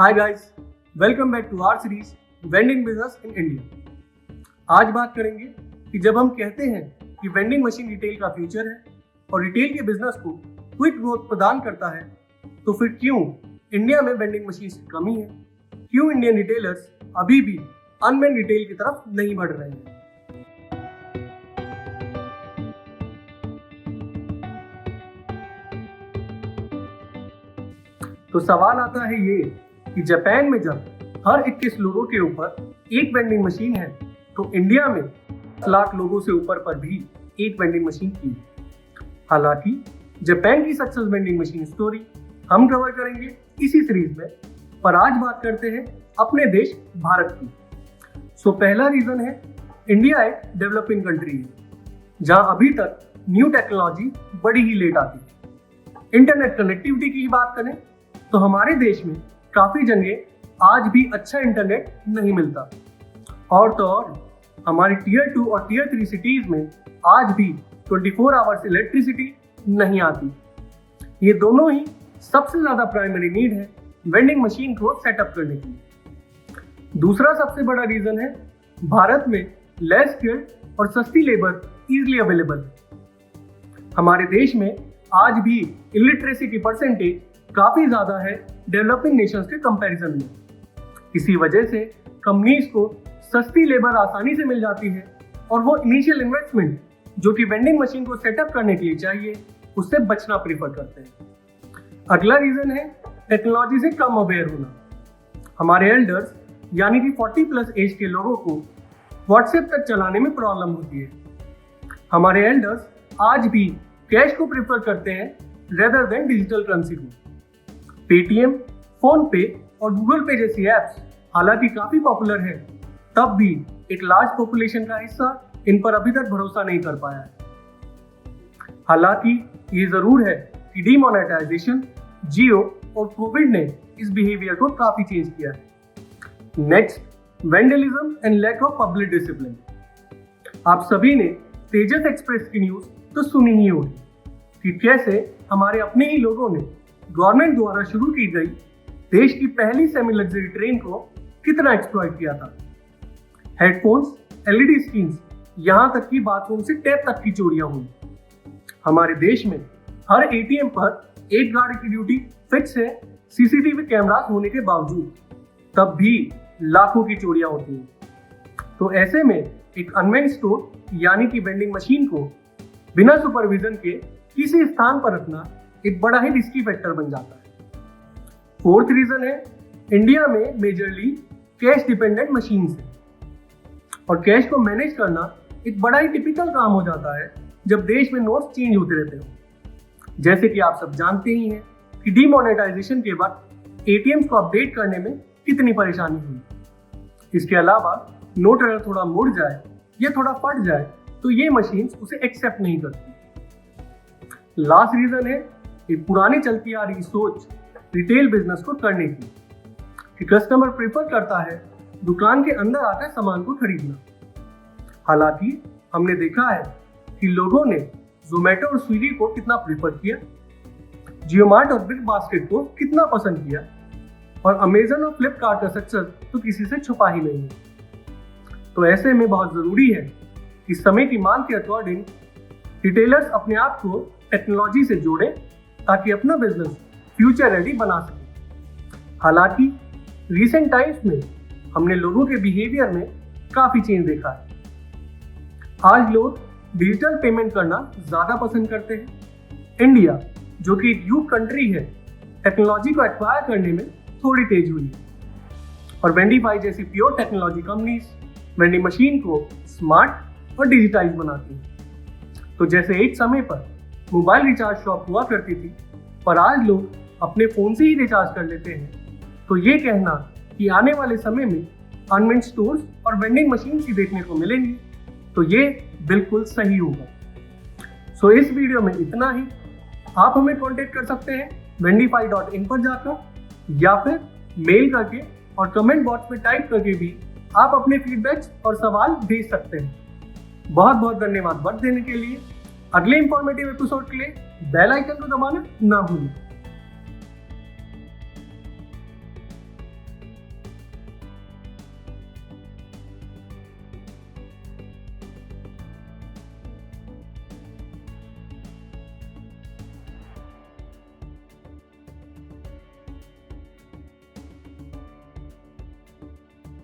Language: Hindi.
Hi guys, welcome back to our series vending business in India. आज बात करेंगे कि जब हम कहते हैं कि वेंडिंग मशीन रिटेल का फ्यूचर है और रिटेल के बिजनेस को क्विक ग्रोथ प्रदान करता है, तो फिर क्यों इंडिया में वेंडिंग मशीन की कमी है? क्यों इंडियन रिटेलर्स अभी भी अनमेन रिटेल की तरफ नहीं बढ़ रहे हैं? तो सवाल आता है ये कि जापान में जब हर 21 लोगों के ऊपर एक वेंडिंग मशीन है, तो इंडिया में 10 लाख लोगों से ऊपर पर भी एक वेंडिंग मशीन की। हालांकि जापान की सक्सेस वेंडिंग मशीन स्टोरी हम कवर करेंगे इसी सीरीज में, पर आज बात करते हैं अपने देश भारत की। सो पहला रीजन है, इंडिया एक डेवलपिंग कंट्री है जहां अभी तक न्यू टेक्नोलॉजी बड़ी ही लेट आती है। इंटरनेट कनेक्टिविटी की बात करें तो हमारे देश में काफी जगह आज भी अच्छा इंटरनेट नहीं मिलता, और तो और हमारी टीयर 2 और टीयर 3 सिटीज में आज भी 24 आवर्स इलेक्ट्रिसिटी नहीं आती। ये दोनों ही सबसे ज्यादा प्राइमरी नीड है वेंडिंग मशीन को सेटअप करने के लिए। दूसरा सबसे बड़ा रीजन है, भारत में लेस स्किल्ड और सस्ती लेबर इजीली अवेलेबल है। हमारे देश में आज भी इलिटरेसी की परसेंटेज काफी ज्यादा है डेवलपिंग नेशंस के कंपैरिजन में। इसी वजह से कंपनीज को सस्ती लेबर आसानी से मिल जाती है और वो इनिशियल इन्वेस्टमेंट जो कि वेंडिंग मशीन को सेटअप करने के लिए चाहिए, उससे बचना प्रीफर करते हैं। अगला रीजन है टेक्नोलॉजी से कम अवेयर होना। हमारे एल्डर्स यानी कि 40+ एज के लोगों को व्हाट्सएप तक चलाने में प्रॉब्लम होती है। हमारे एल्डर्स आज भी कैश को प्रीफर करते हैं रेदर देन डिजिटल करेंसी को। पेटीएम, फोन पे और गूगल पे जैसी एप्स हालांकि काफी पॉपुलर है, तब भी एक लार्ज पॉपुलेशन का हिस्सा इन पर अभी तक भरोसा नहीं कर पाया है। हालांकि ये जरूर है कि डीमोनेटाइजेशन, जियो और कोविड ने इस बिहेवियर को काफी चेंज किया है। Next, vandalism and lack of public discipline. आप सभी ने तेजस एक्सप्रेस की न्यूज तो सुनी ही होगी कि कैसे हमारे अपने ही लोगों ने गवर्नमेंट द्वारा शुरू की गई देश की पहली सेमी लग्जरी ट्रेन को कितना एक्सप्लॉइट किया था। हेडफोन्स, एलईडी स्क्रीन्स, यहां तक कि बाथरूम से टैप तक की चोरियां हुई। हमारे देश में हर एटीएम पर एक गार्ड की ड्यूटी फिक्स है, सीसीटीवी कैमरास होने के बावजूद, तब भी लाखों की चोरियां होती हैं। तो ऐसे में एक अनमेन स्टोर यानी कि वेंडिंग मशीन को बिना सुपरविजन के किसी स्थान पर रखना एक बड़ा ही रिस्की फैक्टर बन जाता है। फोर्थ रीजन है, इंडिया में मेजरली कैश डिपेंडेंट मशीन है और कैश को मैनेज करना एक बड़ा ही टिपिकल काम हो जाता है जब देश में नोट्स चेंज होते रहते हो। जैसे कि आप सब जानते ही हैं कि डीमोनेटाइजेशन के बाद एटीएम्स को अपडेट करने में कितनी परेशानी हुई। इसके अलावा नोट अगर थोड़ा मुड़ जाए या थोड़ा फट जाए तो ये मशीन्स उसे एक्सेप्ट नहीं करती। लास्ट रीजन है, एक पुरानी चलती आ रही सोच रिटेल बिजनेस को करने की कि कस्टमर प्रेफर करता है दुकान के अंदर आकर सामान को खरीदना। हालांकि हमने देखा है कि लोगों ने जोमेटो और स्विगी को कितना प्रेफर किया, जियो मार्ट और बिग बास्केट को कितना पसंद किया, और अमेजन और फ्लिपकार्ट का सक्सेस तो किसी से छुपा ही नहीं है। तो ऐसे में बहुत जरूरी है कि समय की मांग के अकॉर्डिंग रिटेलर्स अपने आप को टेक्नोलॉजी से जोड़ें ताकि अपना बिजनेस फ्यूचर रेडी बना सके। हालांकि रिसेंट टाइम्स में हमने लोगों के बिहेवियर में काफी चेंज देखा है। आज लोग डिजिटल पेमेंट करना ज्यादा पसंद करते हैं। इंडिया जो कि एक यूथ कंट्री है, टेक्नोलॉजी को एक्वायर करने में थोड़ी तेज हुई है, और वेंडीफाई जैसी pure technology companies vending machine को स्मार्ट और डिजिटाइज बनाती हैं। तो जैसे एक समय पर मोबाइल रिचार्ज शॉप हुआ करती थी, पर आज लोग अपने फोन से ही रिचार्ज कर लेते हैं, तो ये कहना कि आने वाले समय में अनमेन्ड स्टोर्स और वेंडिंग मशीन ही देखने को मिलेंगी, तो ये बिल्कुल सही होगा। सो इस वीडियो में इतना ही। आप हमें कांटेक्ट कर सकते हैं vendify.in पर जाकर, या फिर मेल करके और कमेंट बॉक्स में टाइप करके भी आप अपने फीडबैक्स और सवाल भेज सकते हैं। बहुत बहुत धन्यवाद वक्त देने के लिए। अगले इंफॉर्मेटिव एपिसोड के लिए बेल आइकन को दबाना ना भूलें।